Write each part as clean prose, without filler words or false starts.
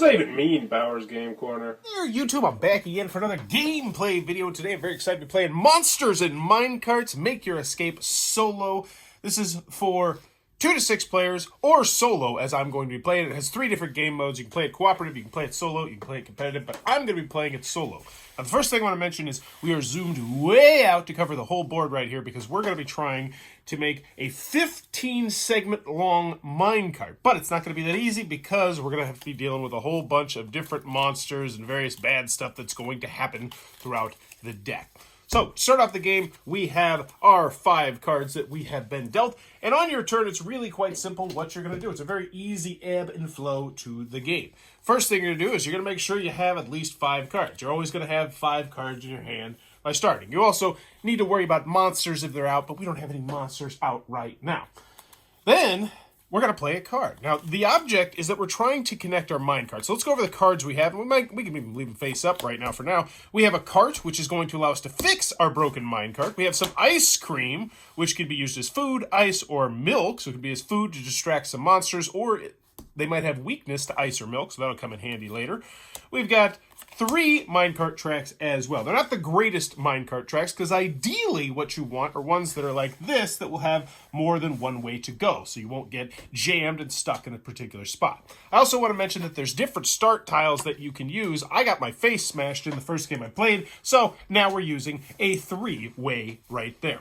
that even mean, Bowers Game Corner? Here, YouTube, I'm back again for another gameplay video. Today I'm very excited to be playing Monsters Minecarts. Make Your Escape solo. This is for 2 to 6 players, or solo, as I'm going to be playing. It has 3 different game modes. You can play it cooperative, you can play it solo, you can play it competitive, but I'm going to be playing it solo. Now, the first thing I want to mention is we are zoomed way out to cover the whole board right here because we're going to be trying to make a 15-segment long minecart. But it's not going to be that easy because we're going to have to be dealing with a whole bunch of different monsters and various bad stuff that's going to happen throughout the deck. So, to start off the game, we have our 5 cards that we have been dealt. And on your turn, it's really quite simple what you're going to do. It's a very easy ebb and flow to the game. First thing you're going to do is you're going to make sure you have at least 5 cards. You're always going to have 5 cards in your hand by starting. You also need to worry about monsters if they're out, but we don't have any monsters out right now. Then we're going to play a card. Now, the object is that we're trying to connect our minecart. So let's go over the cards we have. And we can even leave them face up right now for now. We have a cart, which is going to allow us to fix our broken minecart. We have some ice cream, which can be used as food, ice, or milk. So it can be as food to distract some monsters, or they might have weakness to ice or milk, so that'll come in handy later. We've got 3 minecart tracks as well. They're not the greatest minecart tracks, because ideally what you want are ones that are like this, that will have more than one way to go, so you won't get jammed and stuck in a particular spot. I also want to mention that there's different start tiles that you can use. I got my face smashed in the first game I played, so now we're using a 3-way right there.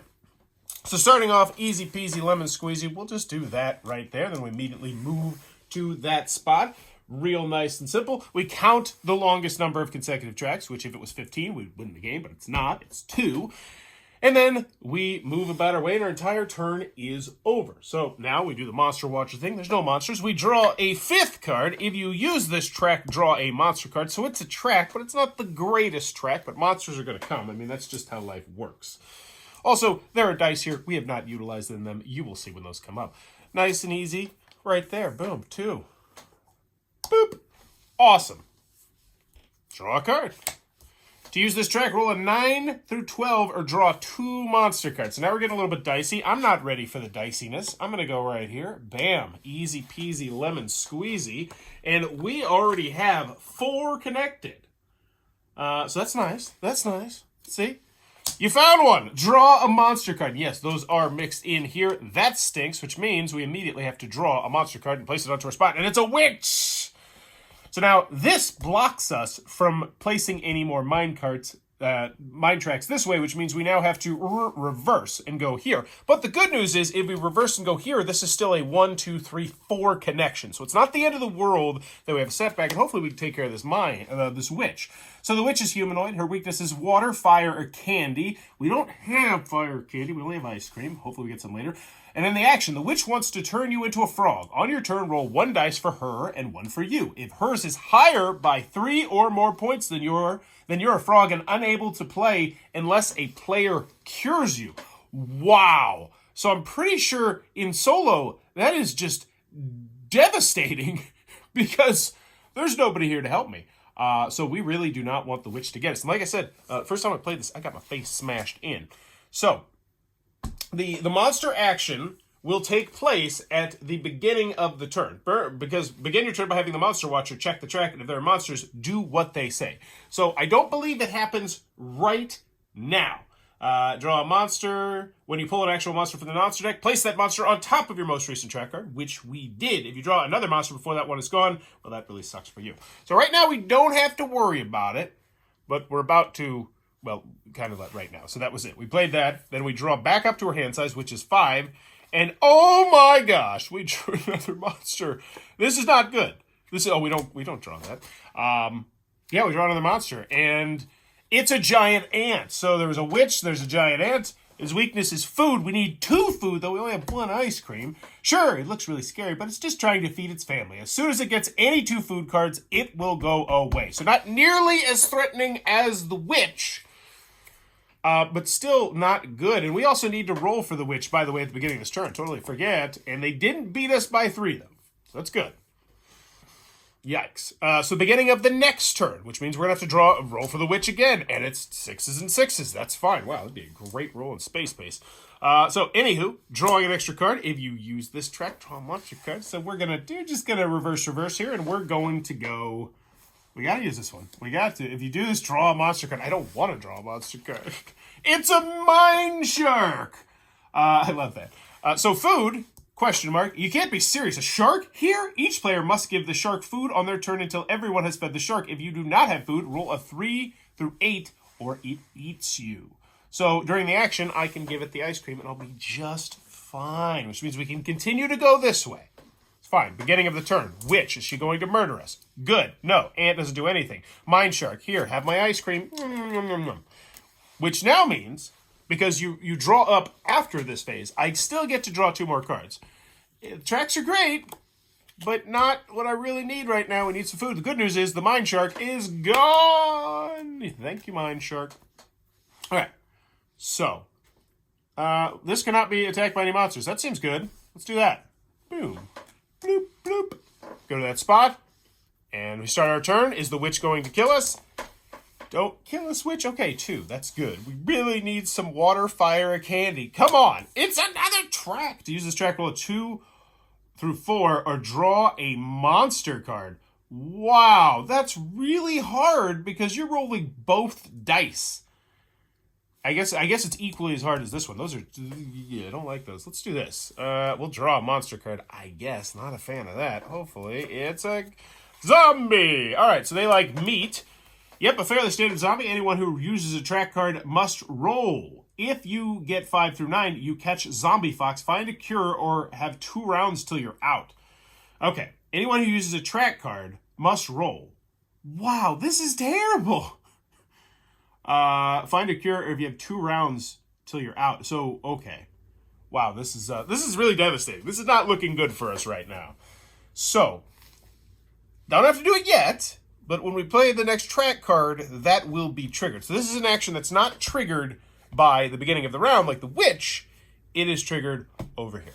So starting off, easy peasy lemon squeezy, we'll just do that right there, then we immediately move to that spot. Real nice and simple. We count the longest number of consecutive tracks, which if it was 15, we'd win the game, but it's not. It's 2. And then we move about our way, and our entire turn is over. So now we do the monster watcher thing. There's no monsters. We draw a 5th card. If you use this track, draw a monster card. So it's a track, but it's not the greatest track, but monsters are going to come. I mean, that's just how life works. Also, there are dice here. We have not utilized them. You will see when those come up. Nice and easy. Right there. Boom. 2. Boop. Awesome. Draw a card. To use this track, roll a 9 through 12 or draw 2 monster cards. So now we're getting a little bit dicey. I'm not ready for the diciness. I'm going to go right here. Bam. Easy peasy lemon squeezy. And we already have 4 connected. So that's nice. That's nice. See? You found one. Draw a monster card. Yes, those are mixed in here. That stinks, which means we immediately have to draw a monster card and place it onto our spot. And it's a witch! So now this blocks us from placing any more mine tracks this way, which means we now have to reverse and go here. But the good news is if we reverse and go here, this is still a 1, 2, 3, 4 connection. So it's not the end of the world that we have a setback, and hopefully we can take care of this witch. So the witch is humanoid. Her weakness is water, fire, or candy. We don't have fire or candy. We only have ice cream. Hopefully we get some later. And in the action, the witch wants to turn you into a frog. On your turn, roll 1 dice for her and 1 for you. If hers is higher by 3 or more points than you're a frog and unable to play unless a player cures you. Wow. So I'm pretty sure in solo, that is just devastating because there's nobody here to help me. So we really do not want the witch to get us. And like I said, first time I played this, I got my face smashed in. So the monster action will take place at the beginning of the turn. Because begin your turn by having the monster watcher check the track, and if there are monsters, do what they say. So I don't believe it happens right now. Draw a monster. When you pull an actual monster from the monster deck, place that monster on top of your most recent track card, which we did. If you draw another monster before that one is gone, well, that really sucks for you. So right now we don't have to worry about it, but we're about to, well, kind of like right now. So that was it. We played that. Then we draw back up to our hand size, which is 5. And oh my gosh, we drew another monster. This is not good. We don't draw that. Yeah, we draw another monster, and it's a giant ant. So there was a witch, there's a giant ant. His weakness is food. We need 2 food, though we only have 1 ice cream. Sure, it looks really scary, but it's just trying to feed its family. As soon as it gets any 2 food cards, it will go away. So not nearly as threatening as the witch, but still not good. And we also need to roll for the witch, by the way, at the beginning of this turn. Totally forget. And they didn't beat us by 3, though. So that's good. Yikes. So beginning of the next turn, which means we're going to have to roll for the witch again. And it's 6s and 6s. That's fine. Wow, that'd be a great roll in space base. So, anywho, drawing an extra card. If you use this track, draw a monster card. So we're just gonna reverse here, and we're going to go. We gotta use this one. We got to. If you do this, draw a monster card. I don't want to draw a monster card. It's a mine shark. I love that. So food. Question mark. You can't be serious. A shark here? Each player must give the shark food on their turn until everyone has fed the shark. If you do not have food, roll a 3 through 8, or it eats you. So during the action, I can give it the ice cream, and I'll be just fine, which means we can continue to go this way. It's fine. Beginning of the turn. Witch, is she going to murder us? Good. No, ant doesn't do anything. Mine shark, here, have my ice cream. Which now means, because you draw up after this phase, I still get to draw 2 more cards. Tracks are great, but not what I really need right now. We need some food. The good news is the mine shark is gone. Thank you, mine shark. All right. So, this cannot be attacked by any monsters. That seems good. Let's do that. Boom. Bloop, bloop. Go to that spot. And we start our turn. Is the witch going to kill us? Don't kill us, witch. Okay, 2. That's good. We really need some water, fire, or candy. Come on. It's another track. To use this track, roll a 2 through 4 or draw a monster card. Wow. That's really hard because you're rolling both dice. I guess it's equally as hard as this one. Those are, yeah, I don't like those. Let's do this. We'll draw a monster card, I guess. Not a fan of that. Hopefully, it's a zombie. All right, so they like meat. Yep, a fairly standard zombie. Anyone who uses a track card must roll. If you get 5 through 9, you catch Zombie Fox, find a cure, or have 2 rounds till you're out. Okay, anyone who uses a track card must roll. Wow, this is terrible. Find a cure if you have 2 rounds till you're out. So, okay. Wow, this is really devastating. This is not looking good for us right now. So, don't have to do it yet, but when we play the next track card, that will be triggered. So this is an action that's not triggered by the beginning of the round, like the witch. It is triggered over here.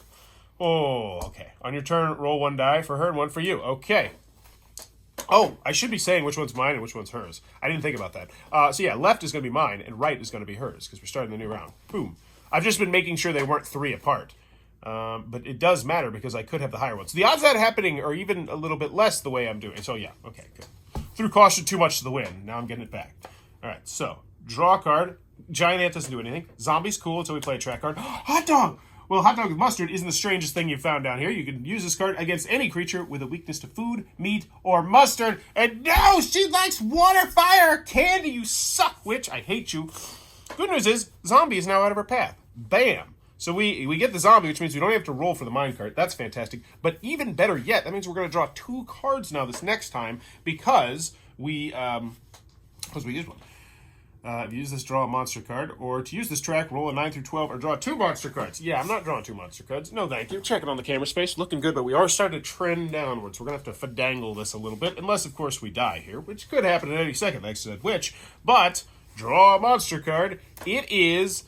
Oh, okay. On your turn, roll 1 die for her and 1 for you. Okay. Oh, I should be saying which one's mine and which one's hers. I didn't think about that. So yeah, left is going to be mine and right is going to be hers because we're starting the new round. Boom. I've just been making sure they weren't 3 apart. But it does matter because I could have the higher ones. The odds of that happening are even a little bit less the way I'm doing. So yeah, okay, good. Threw caution too much to the wind. Now I'm getting it back. All right, so draw a card. Giant ant doesn't do anything. Zombie's cool until we play a track card. Hot dog! Well, hot dog with mustard isn't the strangest thing you've found down here. You can use this card against any creature with a weakness to food, meat, or mustard. And no, she likes water, fire, candy. You suck, witch. I hate you. Good news is, zombie is now out of her path. Bam. So we get the zombie, which means we don't have to roll for the minecart. That's fantastic. But even better yet, that means we're going to draw 2 cards now this next time because we used one. If you use this, draw a monster card. Or to use this track, roll a 9 through 12 or draw 2 monster cards. Yeah, I'm not drawing 2 monster cards. No, thank you. Checking on the camera space. Looking good, but we are starting to trend downwards. We're going to have to finagle this a little bit. Unless, of course, we die here, which could happen at any second, thanks to that witch. But, draw a monster card. It is...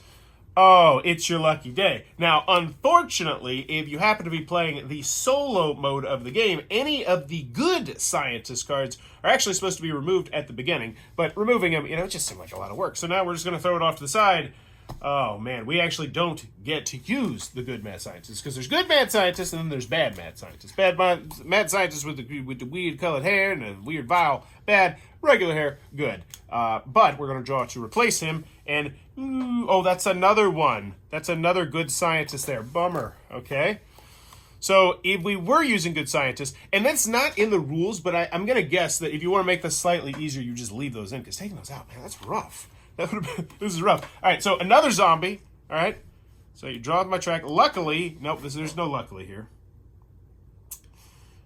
Oh, it's your lucky day. Now, unfortunately, if you happen to be playing the solo mode of the game, any of the good scientist cards are actually supposed to be removed at the beginning. But removing them, it just seemed like a lot of work. So now we're just going to throw it off to the side. Oh, man, we actually don't get to use the good mad scientists. Because there's good mad scientists and then there's bad mad scientists. Mad scientists with the weird-colored hair and a weird vial. Bad. Regular hair. Good. But we're going to draw to replace him. And, oh, that's another one. That's another good scientist there. Bummer. Okay. So if we were using good scientists, and that's not in the rules, but I'm going to guess that if you want to make this slightly easier, you just leave those in. Because taking those out, man, that's rough. This is rough. All right, so another zombie. All right. So you draw my track. Luckily, nope, there's no luckily here.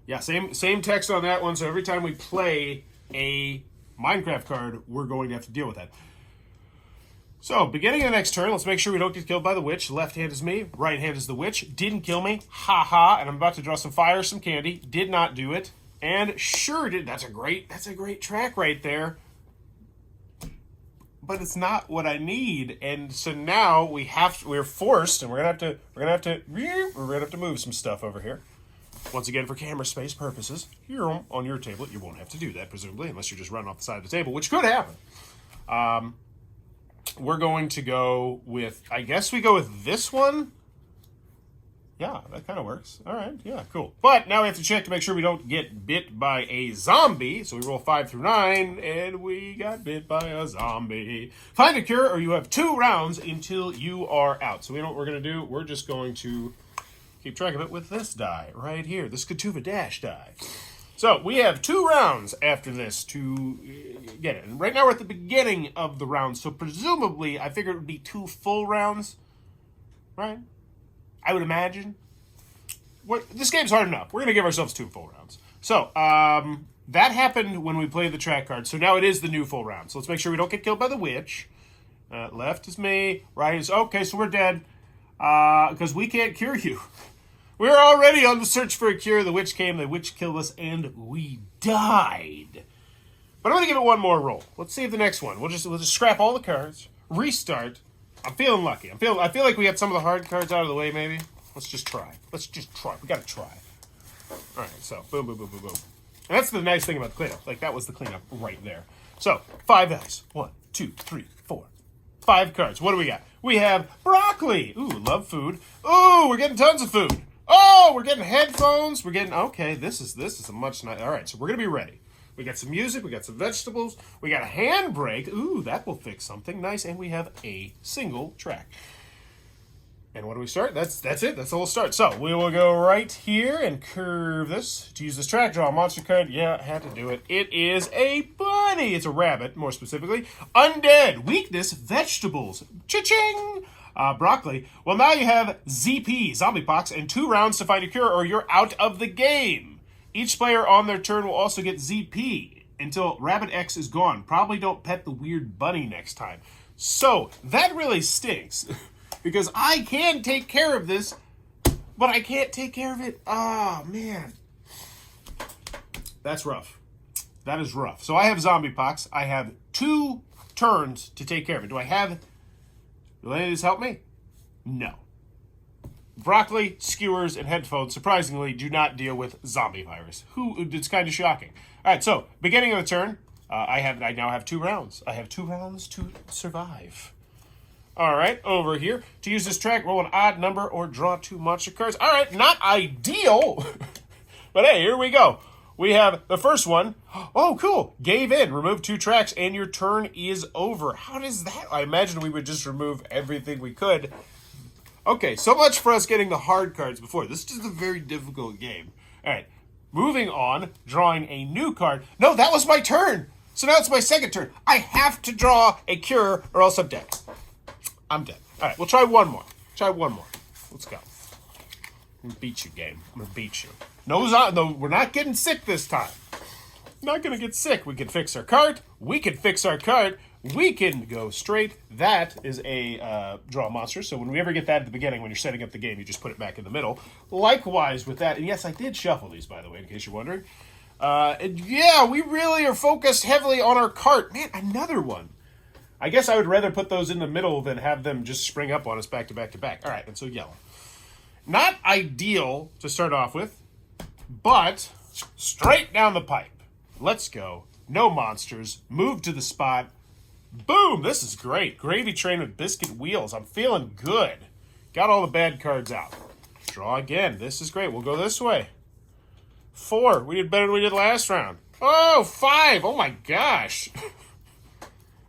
Yeah, same text on that one. So every time we play a Minecraft card, we're going to have to deal with that. So, beginning of the next turn, let's make sure we don't get killed by the witch. Left hand is me, right hand is the witch. Didn't kill me. Ha ha. And I'm about to draw some fire, some candy. Did not do it. And sure did. That's a great track right there. But it's not what I need. And so now we're forced, and we're gonna have to move some stuff over here. Once again, for camera space purposes, here on your table, you won't have to do that, presumably, unless you're just running off the side of the table, which could happen. we're going to go with, I guess we go with this one. Yeah, that kind of works. All right, yeah, cool. But now we have to check to make sure we don't get bit by a zombie. So we roll 5 through 9, and we got bit by a zombie. Find a cure, or you have 2 rounds until you are out. So we know what we're going to do. We're just going to keep track of it with this die right here, this Katuva Dash die. So we have 2 rounds after this to get it. And right now we're at the beginning of the round, so presumably I figured it would be 2 full rounds, right? I would imagine. This game's hard enough. We're going to give ourselves 2 full rounds. So, that happened when we played the track card. So now it is the new full round. So let's make sure we don't get killed by the witch. Left is me. Right is... Okay, so we're dead. Because we can't cure you. We're already on the search for a cure. The witch came, the witch killed us, and we died. But I'm going to give it one more roll. Let's see if the next one. We'll just scrap all the cards. Restart. I'm feeling lucky. I feel like we got some of the hard cards out of the way, maybe. Let's just try. We gotta try. All right, so boom, boom, boom, boom, boom. And that's the nice thing about the cleanup. Like, that was the cleanup right there. So, 5 dice. 1, 2, 3, 4. 5 cards. What do we got? We have broccoli. Ooh, love food. Ooh, we're getting tons of food. Oh, we're getting headphones. We're getting... Okay, this is a much nice... All right, so we're gonna be ready. We got some music, we got some vegetables, we got a handbrake. Ooh, that will fix something nice, and we have a single track. And what do we start? That's it. That's the whole start. So we will go right here and curve this to use this track. Draw a monster card. Yeah, I had to do it. It is a bunny. It's a rabbit, more specifically. Undead. Weakness. Vegetables. Cha-ching. Broccoli. Well, now you have ZP, zombie pox, and 2 rounds to find a cure, or you're out of the game. Each player on their turn will also get ZP until Rabbit X is gone. Probably don't pet the weird bunny next time. So, that really stinks. Because I can take care of this, but I can't take care of it. Oh, man. That's rough. That is rough. So I have zombie pox. I have 2 turns to take care of it. Do any of these help me? No. Broccoli, skewers, and headphones, surprisingly, do not deal with zombie virus. It's kind of shocking. All right, so, beginning of the turn, I now have 2 rounds. I have 2 rounds to survive. All right, over here. To use this track, roll an odd number or draw 2 monster cards. All right, not ideal, but hey, here we go. We have the first one. Oh, cool. Gave in. Remove 2 tracks, and your turn is over. How does that... I imagine we would just remove everything we could. Okay, so much for us getting the hard cards before. This is a very difficult game. All right, moving on, drawing a new card. No, that was my turn. So now it's my second turn. I have to draw a cure or else I'm dead. I'm dead. All right, we'll try one more. Let's go. I'm gonna beat you, game. I'm gonna beat you. No, we're not getting sick this time. Not gonna get sick. We can fix our card. We can go straight. That is a draw monster. So when we ever get that at the beginning, when you're setting up the game, you just put it back in the middle. Likewise with that. And yes, I did shuffle these, by the way, in case you're wondering. And yeah, we really are focused heavily on our cart. Man, another one. I guess I would rather put those in the middle than have them just spring up on us back to back to back. All right, and so yellow. Not ideal to start off with, but straight down the pipe. Let's go. No monsters. Move to the spot. Boom! This is great. Gravy train with biscuit wheels. I'm feeling good. Got all the bad cards out. Draw again. This is great. We'll go this way. 4. We did better than we did last round. Oh, 5. Oh my gosh.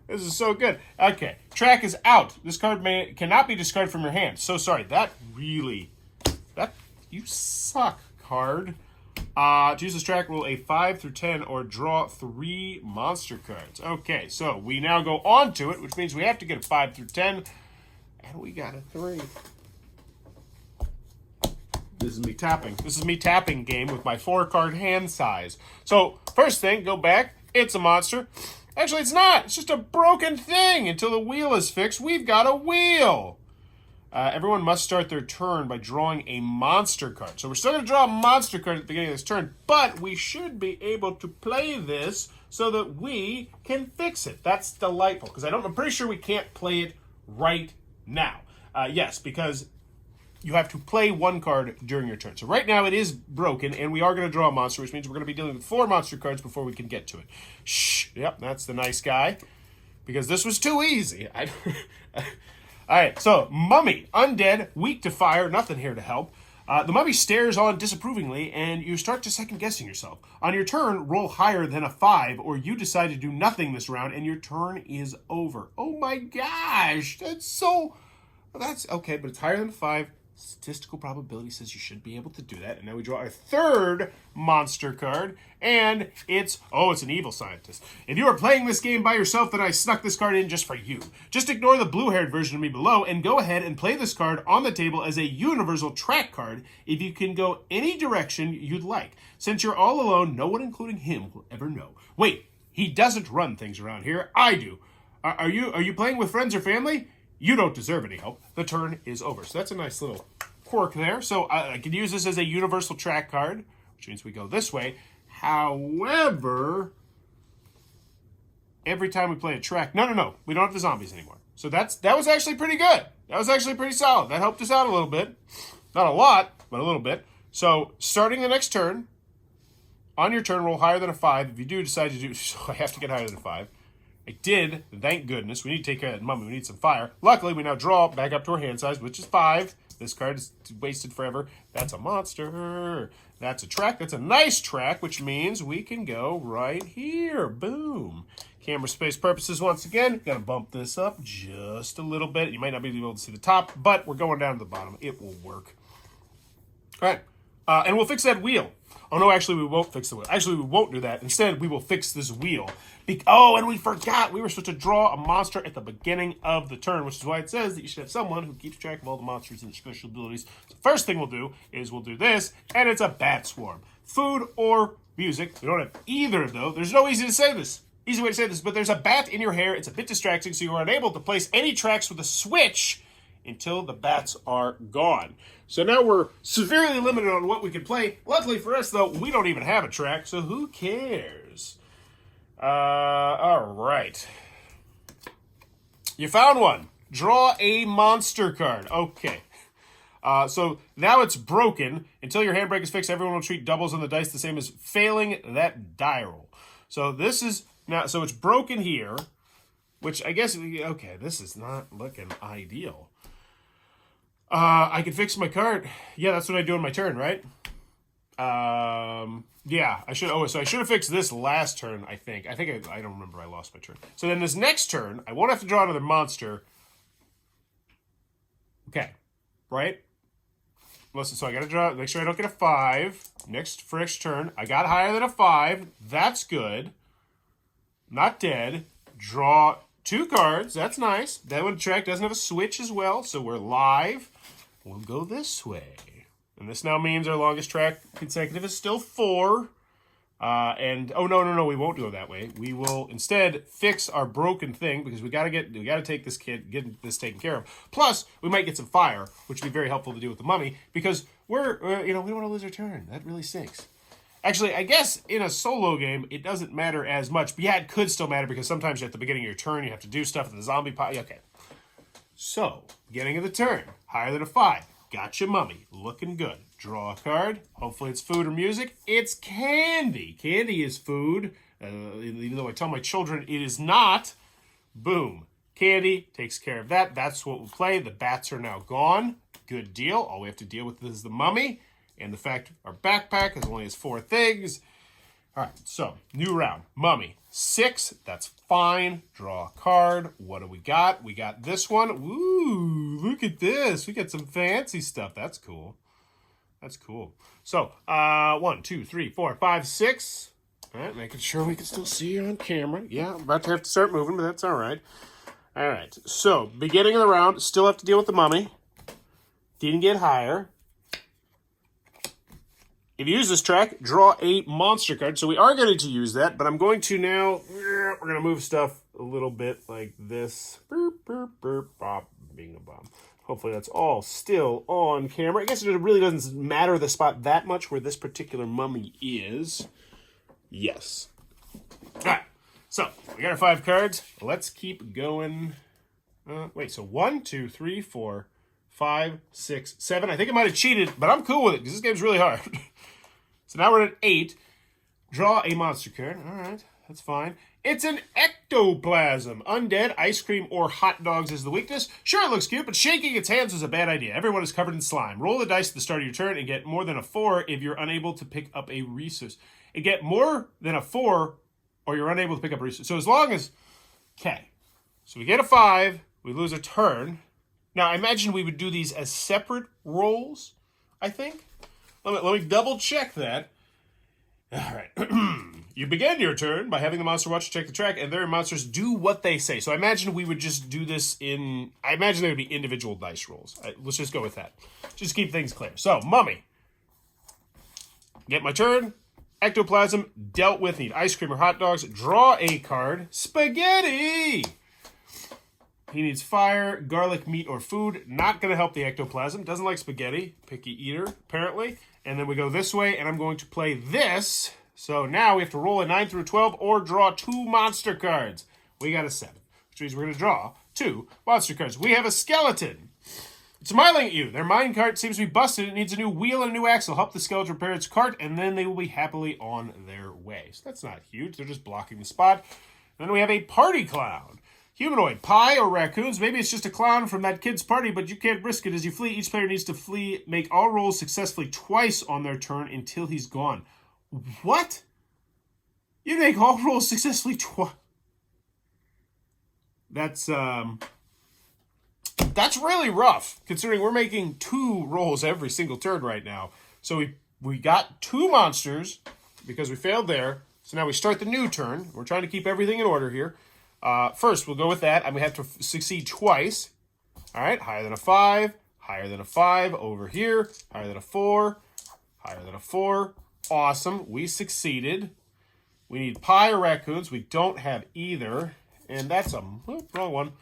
This is so good. Okay. Track is out. This card cannot be discarded from your hand. So sorry. You suck, card. To use this track, roll a 5 through 10 or draw 3 monster cards. Okay, so we now go on to it, which means we have to get a 5 through 10, and we got a 3. This is me tapping. This is me tapping game with my 4-card hand size. So, first thing, go back. It's a monster. Actually, it's not. It's just a broken thing. Until the wheel is fixed, we've got a wheel. Everyone must start their turn by drawing a monster card. So we're still going to draw a monster card at the beginning of this turn, but we should be able to play this so that we can fix it. That's delightful, because I'm pretty sure we can't play it right now. Yes, because you have to play 1 card during your turn. So right now it is broken, and we are going to draw a monster, which means we're going to be dealing with 4 monster cards before we can get to it. Shh. Yep, that's the nice guy. because this was too easy. All right, so Mummy, undead, weak to fire, nothing here to help. The mummy stares on disapprovingly, and you start to second-guessing yourself. On your turn, roll higher than a 5, or you decide to do nothing this round, and your turn is over. Oh my gosh, that's okay, but it's higher than a 5. Statistical probability says you should be able to do that. And now we draw our third monster card, and it's an evil scientist. If you are playing this game by yourself, then I snuck this card in just for you. Just ignore the blue-haired version of me below, and go ahead and play this card on the table as a universal track card if you can go any direction you'd like. Since you're all alone, no one, including him, will ever know. Wait, he doesn't run things around here. I do. Are you playing with friends or family? You don't deserve any help. The turn is over. So that's a nice little quirk there. So I can use this as a universal track card, which means we go this way. However, every time we play a track... No. We don't have the zombies anymore. So that was actually pretty good. That was actually pretty solid. That helped us out a little bit. Not a lot, but a little bit. So starting the next turn, on your turn, roll higher than a 5. If you do decide to do... So I have to get higher than a 5. I did, thank goodness. We need to take care of that mummy. We need some fire. Luckily, we now draw back up to our hand size, which is 5. This card is wasted forever. That's a monster. That's a track. That's a nice track, which means we can go right here. Boom. Camera space purposes, once again, got to bump this up just a little bit. You might not be able to see the top, but we're going down to the bottom. It will work. All right. And we'll fix that wheel. Oh, no, actually, we won't fix the wheel. Actually, we won't do that. Instead, we will fix this wheel. And we forgot. We were supposed to draw a monster at the beginning of the turn, which is why it says that you should have someone who keeps track of all the monsters and their special abilities. So first thing we'll do is we'll do this, and it's a bat swarm. Food or music. We don't have either, though. There's no easy way to say this, but there's a bat in your hair. It's a bit distracting, so you are unable to place any tracks with a switch until the bats are gone. So now we're severely limited on what we can play. Luckily for us, though, we don't even have a track, so who cares? All right. You found one. Draw a monster card. Okay. So now it's broken. Until your handbrake is fixed, everyone will treat doubles on the dice the same as failing that die roll. So this is now. So it's broken here, which I guess okay. This is not looking ideal. I can fix my card. Yeah, that's what I do on my turn, right? Yeah, I should. Oh, so I should have fixed this last turn. I think. I don't remember. I lost my turn. So then this next turn, I won't have to draw another monster. Okay, right? Listen. So I got to draw. Make sure I don't get a 5. Next turn, I got higher than a 5. That's good. Not dead. Draw 2 cards. That's nice. That one track doesn't have a switch as well, so we're live. We'll go this way. And this now means our longest track consecutive is still 4. No, we won't go that way. We will instead fix our broken thing because we gotta take this get this taken care of. Plus, we might get some fire, which would be very helpful to do with the mummy because we don't want to lose our turn. That really stinks. Actually, I guess in a solo game, it doesn't matter as much. But yeah, it could still matter because sometimes at the beginning of your turn, you have to do stuff in the zombie pot. Okay. So, beginning of the turn, higher than a 5. Gotcha, mummy. Looking good. Draw a card. Hopefully it's food or music. It's candy. Candy is food. Even though I tell my children it is not. Boom. Candy takes care of that. That's what we'll play. The bats are now gone. Good deal. All we have to deal with is the mummy. And the fact our backpack only has 4 things. All right, so new round. Mummy. 6, that's fine. Draw a card. What do we got? We got this one. Ooh, look at this. We got some fancy stuff. That's cool. That's cool. So, 1, 2, 3, 4, 5, 6. All right, making sure we can still see you on camera. Yeah, I'm about to have to start moving, but that's all right. All right, so beginning of the round, still have to deal with the mummy. Didn't get higher. If you use this track, draw a monster card. So we are going to use that, but I'm going to now, we're going to move stuff a little bit like this. Burp, burp, burp, bop, bing, a bomb. Hopefully that's all still on camera. I guess it really doesn't matter the spot that much where this particular mummy is. Yes. All right. So we got our 5 cards. Let's keep going. So 1, 2, 3, 4, 5, 6, 7. I think I might have cheated, but I'm cool with it because this game's really hard. So now we're at 8. Draw a monster card. All right. That's fine. It's an ectoplasm. Undead, ice cream, or hot dogs is the weakness. Sure, it looks cute, but shaking its hands is a bad idea. Everyone is covered in slime. Roll the dice at the start of your turn and get more than a 4 if you're unable to pick up a resource. And get more than a 4 or you're unable to pick up a resource. So as long as... Okay. So we get a 5. We lose a turn. Now, I imagine we would do these as separate rolls, I think. Let me double check that. All right. You begin your turn by having the monster watch check the track, and their monsters do what they say. So I imagine we would just do this in... I imagine there would be individual dice rolls. Let's just go with that. Just keep things clear. So, mummy. Get my turn. Ectoplasm, dealt with. Need ice cream or hot dogs. Draw a card. Spaghetti! He needs fire, garlic, meat, or food. Not going to help the ectoplasm. Doesn't like spaghetti. Picky eater, apparently. And then we go this way, and I'm going to play this... So now we have to roll a 9 through 12 or draw 2 monster cards. We got a 7, which means we're going to draw 2 monster cards. We have a skeleton. It's smiling at you. Their minecart seems to be busted. It needs a new wheel and a new axle. Help the skeleton repair its cart, and then they will be happily on their way. So that's not huge. They're just blocking the spot. Then we have a party clown. Humanoid, pie, or raccoons. Maybe it's just a clown from that kid's party, but you can't risk it. As you flee, each player needs to flee, make all rolls successfully twice on their turn until he's gone. What? You make all rolls successfully twice. That's really rough, considering we're making 2 rolls every single turn right now. So we got 2 monsters because we failed there. So now we start the new turn. We're trying to keep everything in order here. First, we'll go with that. I'm going to have to succeed twice. All right, higher than a 5, higher than a 5 over here, higher than a 4, higher than a 4. Awesome. We succeeded. We need pie or raccoons. We don't have either. And that's wrong one.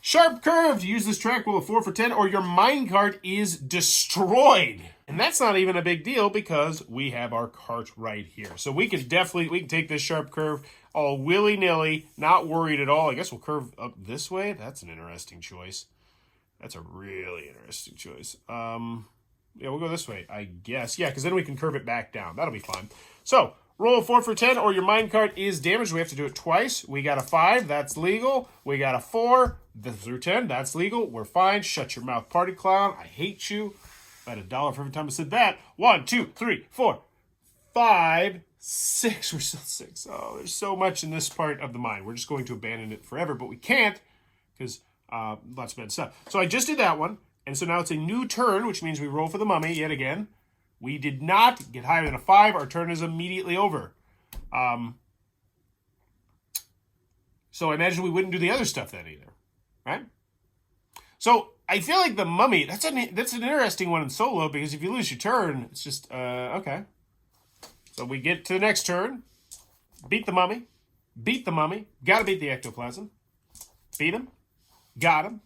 Sharp curve. To use this track, roll a 4 for 10 or your minecart is destroyed. And that's not even a big deal because we have our cart right here. So we can take this sharp curve all willy-nilly, not worried at all. I guess we'll curve up this way. That's an interesting choice. That's a really interesting choice. Yeah, we'll go this way, I guess. Yeah, because then we can curve it back down. That'll be fine. So, roll a 4 for 10 or your minecart is damaged. We have to do it twice. We got a 5. That's legal. We got a 4 through 10. That's legal. We're fine. Shut your mouth, party clown. I hate you. I had $1 for every time I said that. 1, 2, 3, 4, 5, 6. We're still 6. Oh, there's so much in this part of the mine. We're just going to abandon it forever, but we can't because lots of bad stuff. So I just did that one. And so now it's a new turn, which means we roll for the mummy yet again. We did not get higher than a 5. Our turn is immediately over. So I imagine we wouldn't do the other stuff then either, right? So I feel like the mummy, that's an interesting one in solo because if you lose your turn, it's just, okay. So we get to the next turn. Beat the mummy. Beat the mummy. Got to beat the ectoplasm. Beat him. Got him.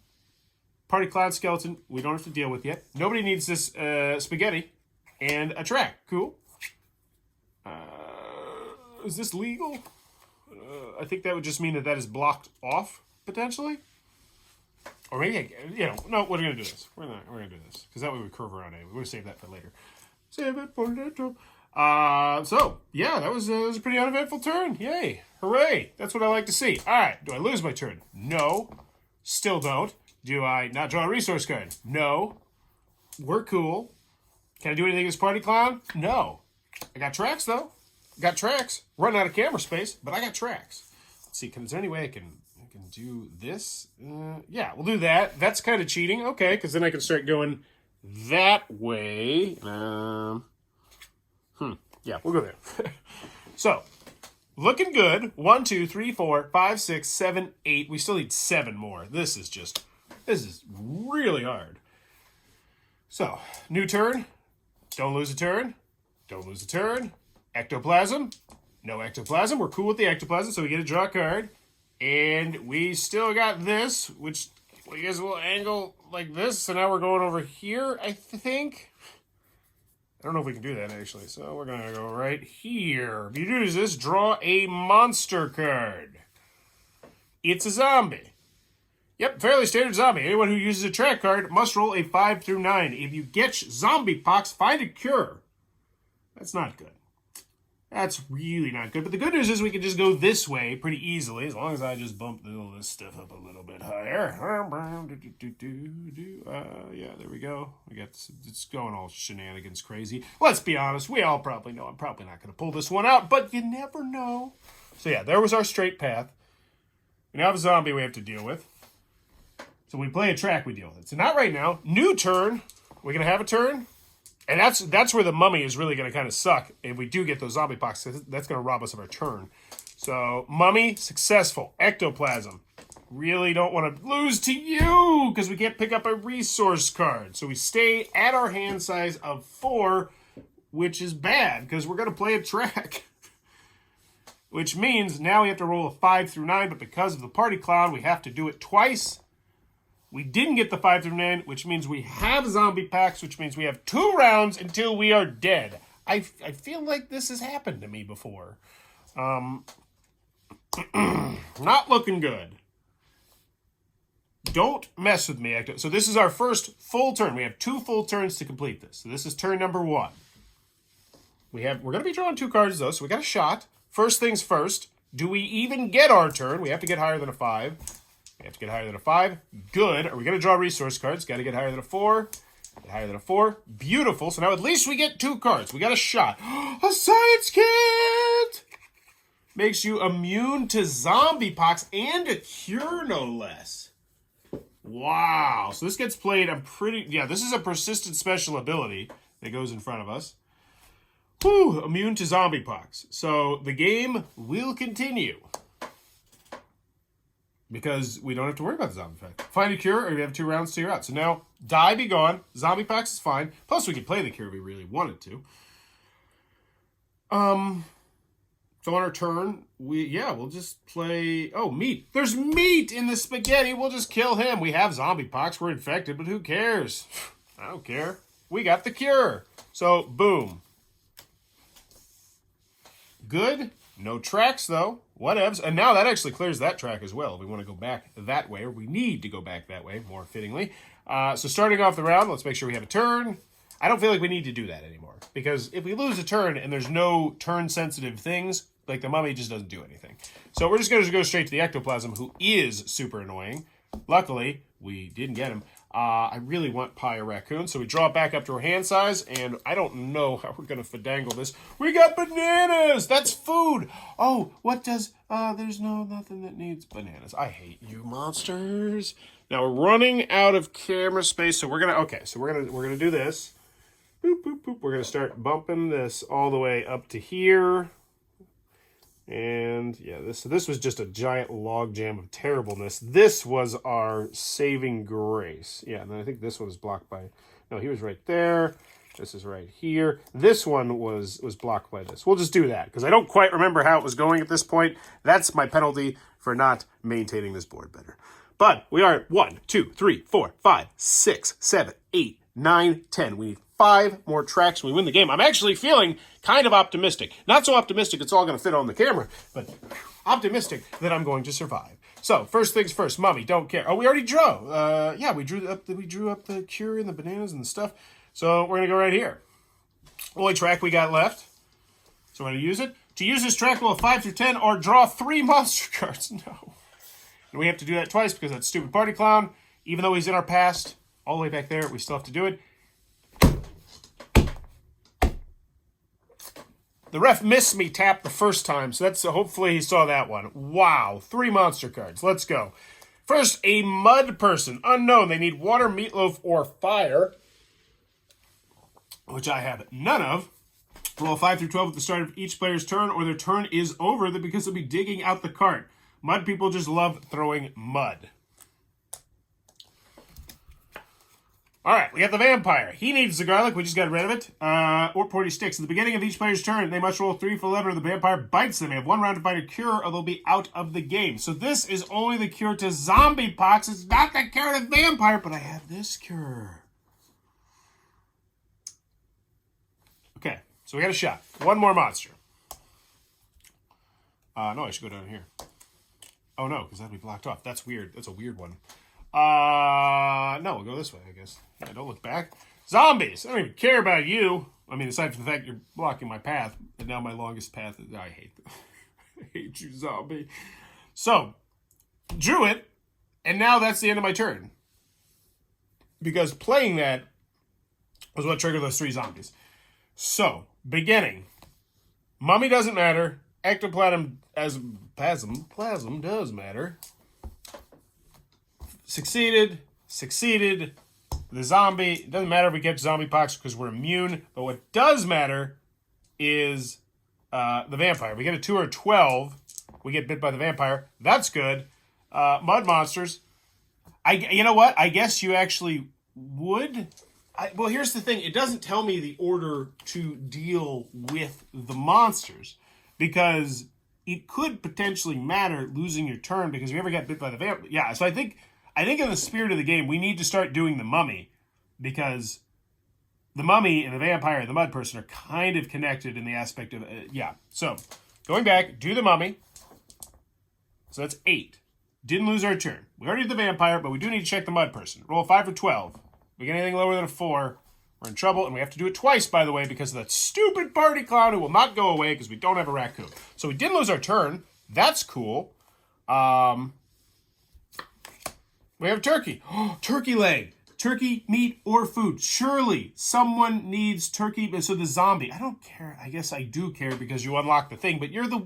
Party cloud skeleton, we don't have to deal with yet. Nobody needs this spaghetti and a track. Cool. Is this legal? I think that would just mean that is blocked off, potentially. Or maybe, no, we're going to do this. We're going to do this. Because that way we curve around anyway. We're going to save that for later. Save it for later. So, yeah, that was a pretty uneventful turn. Yay. Hooray. That's what I like to see. All right. Do I lose my turn? No. Still don't. Do I not draw a resource card? No. We're cool. Can I do anything as party clown? No. I got tracks, though. Got tracks. Running out of camera space, but I got tracks. Let's see. Is there any way I can do this? Yeah, we'll do that. That's kind of cheating. Okay, because then I can start going that way. Yeah, we'll go there. So, looking good. 1, 2, 3, 4, 5, 6, 7, 8. We still need 7 more. This is really hard. So, new turn. Don't lose a turn. Don't lose a turn. Ectoplasm. No ectoplasm. We're cool with the ectoplasm, so we get to draw a card. And we still got this, which I guess we'll angle like this. So now we're going over here, I think. I don't know if we can do that, actually. So we're going to go right here. If you do this, draw a monster card. It's a zombie. Yep, fairly standard zombie. Anyone who uses a track card must roll a 5 through 9. If you get zombie pox, find a cure. That's not good. That's really not good. But the good news is we can just go this way pretty easily, as long as I just bump all this stuff up a little bit higher. Yeah, there we go. It's going all shenanigans crazy. Let's be honest, we all probably know I'm probably not going to pull this one out, but you never know. So yeah, there was our straight path. We now have a zombie we have to deal with. So when we play a track, we deal with it. So not right now. New turn. We're going to have a turn. And that's where the mummy is really going to kind of suck. If we do get those zombie pox, that's going to rob us of our turn. So, mummy, successful. Ectoplasm. Really don't want to lose to you because we can't pick up a resource card. So we stay at our hand size of 4, which is bad because we're going to play a track. Which means now we have to roll a 5 through 9, but because of the party cloud, we have to do it twice. We didn't get the 5 through 9, which means we have zombie packs, which means we have 2 rounds until we are dead. I feel like this has happened to me before. Not looking good. Don't mess with me. So this is our first full turn. We have 2 full turns to complete this. So this is turn number 1. We're going to be drawing 2 cards, though, so we got a shot. First things first. Do we even get our turn? We have to get higher than a 5. We have to get higher than a 5. Good. Are we going to draw resource cards? Got to get higher than a 4. Get higher than a 4. Beautiful. So now at least we get 2 cards. We got a shot. A science kit! Makes you immune to zombie pox and a cure, no less. Wow. So this gets played, yeah, this is a persistent special ability that goes in front of us. Whew, immune to zombie pox. So the game will continue. Because we don't have to worry about the zombie effect. Find a cure, or you have 2 rounds to your out. So now, die, be gone. Zombie packs is fine. Plus, we could play the cure if we really wanted to. So on our turn, we'll just play... Oh, meat. There's meat in the spaghetti. We'll just kill him. We have zombie pox. We're infected, but who cares? I don't care. We got the cure. So, boom. Good. No tracks, though. Whatevs. And now that actually clears that track as well. If we want to go back that way, or we need to go back that way, more fittingly. So starting off the round, let's make sure we have a turn. I don't feel like we need to do that anymore. Because if we lose a turn and there's no turn-sensitive things, like the mummy just doesn't do anything. So we're just going to go straight to the ectoplasm, who is super annoying. Luckily, we didn't get him. I really want pie or raccoon, so we draw it back up to our hand size, and I don't know how we're going to finagle this. We got bananas! That's food! Oh, what does... there's nothing that needs bananas. I hate you, monsters. Now, we're running out of camera space, so we're going to... Okay, so we're gonna do this. Boop, boop, boop. We're going to start bumping this all the way up to here. And yeah, this was just a giant log jam of terribleness. This was our saving grace. Yeah, and then I think this one was blocked by... No, he was right there. This is right here. This one was blocked by this. We'll just do that, because I don't quite remember how it was going at this point. That's my penalty for not maintaining this board better. But we are at 1, 2, 3, 4, 5, 6, 7, 8, 9, 10. We need 5 more tracks and we win the game. I'm actually feeling kind of optimistic. Not so optimistic it's all going to fit on the camera, but optimistic that I'm going to survive. So, first things first, mummy, don't care. Oh, we already drew. Yeah, we drew up the cure and the bananas and the stuff. So, we're going to go right here. Only track we got left. So, we're going to use it. To use this track, we'll have 5 through 10 or draw 3 monster cards. No. And we have to do that twice because that stupid party clown, even though he's in our past, all the way back there, we still have to do it. The ref missed me tap the first time, so that's hopefully he saw that one. Wow, 3 monster cards. Let's go. First, a mud person. Unknown. They need water, meatloaf, or fire, which I have none of. Roll 5 through 12 at the start of each player's turn, or their turn is over because they'll be digging out the cart. Mud people just love throwing mud. All right, we got the vampire. He needs the garlic. We just got rid of it. Or Pointy Sticks. At the beginning of each player's turn, they must roll 3 for 11 or the vampire bites them. They have 1 round to find a cure or they'll be out of the game. So this is only the cure to zombie pox. It's not the cure to vampire, but I have this cure. Okay, so we got a shot. 1 more monster. No, I should go down here. Oh, no, because that'd be blocked off. That's weird. That's a weird one. No, we'll go this way, I guess. Yeah, don't look back. Zombies! I don't even care about you. I mean, aside from the fact you're blocking my path, and now my longest path is... I hate I hate you, zombie. So, drew it, and now that's the end of my turn. Because playing that was what triggered those 3 zombies. So, beginning. Mummy doesn't matter. Ectoplasm plasm does matter. Succeeded. The zombie, it doesn't matter if we catch zombie pox because we're immune, but what does matter is the vampire. We get a 2 or a 12. We get bit by the vampire. That's good. Mud monsters. You know what? I guess you actually would. Well, here's the thing. It doesn't tell me the order to deal with the monsters because it could potentially matter losing your turn because if you ever get bit by the vampire. Yeah, so I think in the spirit of the game, we need to start doing the mummy because the mummy and the vampire and the mud person are kind of connected in the aspect of, yeah. So, going back, do the mummy. So that's 8. Didn't lose our turn. We already did the vampire, but we do need to check the mud person. Roll a 5 or 12. If we get anything lower than a 4, we're in trouble, and we have to do it twice, by the way, because of that stupid party clown who will not go away because we don't have a raccoon. So we did lose our turn. That's cool. We have turkey. Turkey leg. Turkey, meat, or food. Surely someone needs turkey. So the zombie. I don't care. I guess I do care because you unlock the thing. But you're the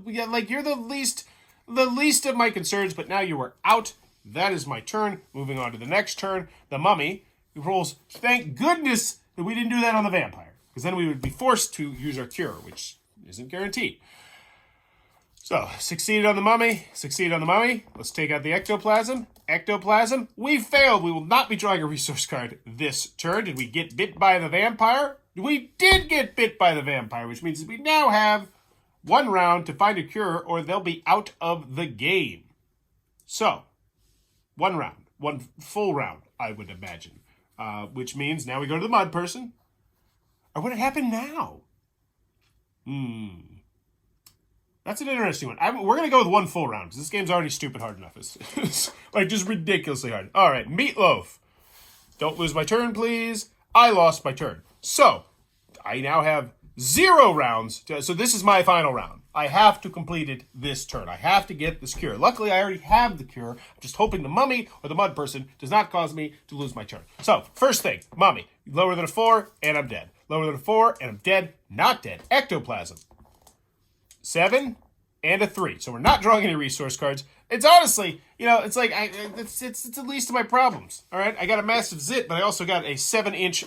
least of my concerns. But now you are out. That is my turn. Moving on to the next turn. The mummy rolls. Thank goodness that we didn't do that on the vampire. Because then we would be forced to use our cure, which isn't guaranteed. So, succeeded on the mummy. Let's take out the ectoplasm. We failed. We will not be drawing a resource card this turn. Did we get bit by the vampire? We did get bit by the vampire, which means we now have 1 round to find a cure or they'll be out of the game. So, 1 round. 1 full round, I would imagine. Which means now we go to the mud person. Or would it happen now? That's an interesting one. We're going to go with 1 full round, because this game's already stupid hard enough. It's like, just ridiculously hard. All right, meatloaf. Don't lose my turn, please. I lost my turn. So, I now have 0 rounds. So this is my final round. I have to complete it this turn. I have to get this cure. Luckily, I already have the cure. I'm just hoping the mummy or the mud person does not cause me to lose my turn. So, first thing, mummy. Lower than a 4, and I'm dead. Lower than a 4, and I'm dead. Not dead. Ectoplasm. 7 and a 3. So we're not drawing any resource cards. It's honestly, it's like, it's the least of my problems. All right, I got a massive zit, but I also got a 7-inch,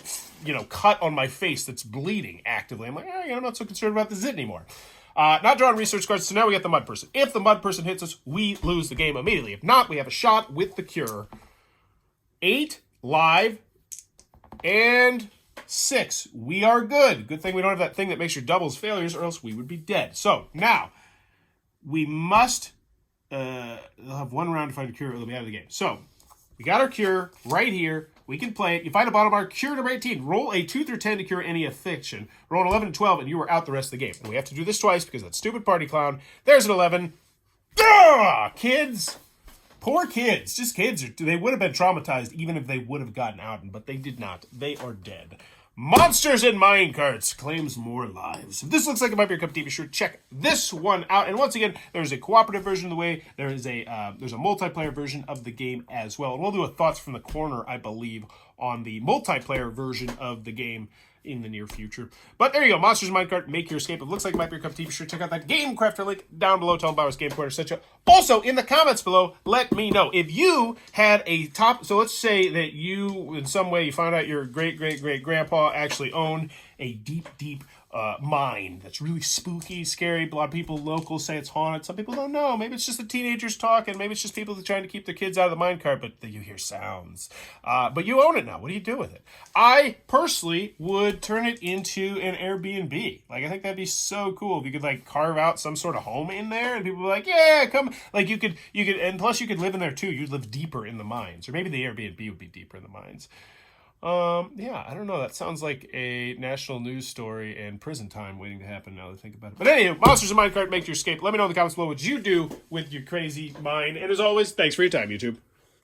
cut on my face that's bleeding actively. I'm like, I'm not so concerned about the zit anymore. Not drawing research cards, so now we get the mud person. If the mud person hits us, we lose the game immediately. If not, we have a shot with the cure. 8 live and 6. We are good. Good thing we don't have that thing that makes your doubles failures, or else we would be dead. So now we must they'll have 1 round to find a cure, or they'll be out of the game. So we got our cure right here. We can play it. You find a bottom bar, cure number 18. Roll a 2 through 10 to cure any affliction. Roll an 11 and 12, and you are out the rest of the game. And we have to do this twice because that stupid party clown. There's an 11. Kids. Poor kids. Just kids. They would have been traumatized even if they would have gotten out, but they did not. They are dead. Monsters and Minecarts claims more lives. If this looks like it might be your cup of tea, be sure to check this one out. And once again, there's a cooperative version of the way. There's a multiplayer version of the game as well. And we'll do a thoughts from the corner, I believe, on the multiplayer version of the game in the near future. But there you go. Monsters Minecart, make your escape. It looks like it might be your cup of tea. Be sure to check out that Game Crafter link down below. Tell them about Game Corner, etc. Also, in the comments below, let me know if you had a top. So let's say that you, in some way, you found out your great-great-great-grandpa actually owned a deep mine that's really spooky, scary. A lot of people locals say it's haunted. Some people don't know. Maybe it's just the teenagers talking. Maybe it's just people trying to keep their kids out of the minecart, but you hear sounds. But you own it now. What do you do with it? I personally would turn it into an Airbnb. Like, I think that'd be so cool if you could like carve out some sort of home in there, and people would be like, yeah, come. Like you could, and plus you could live in there too. You'd live deeper in the mines, or maybe the Airbnb would be deeper in the mines. Yeah, I don't know. That sounds like a national news story and prison time waiting to happen now that I think about it. But anyway, Monsters and Minecart, make your escape. Let me know in the comments below what you do with your crazy mind. And as always, thanks for your time, YouTube.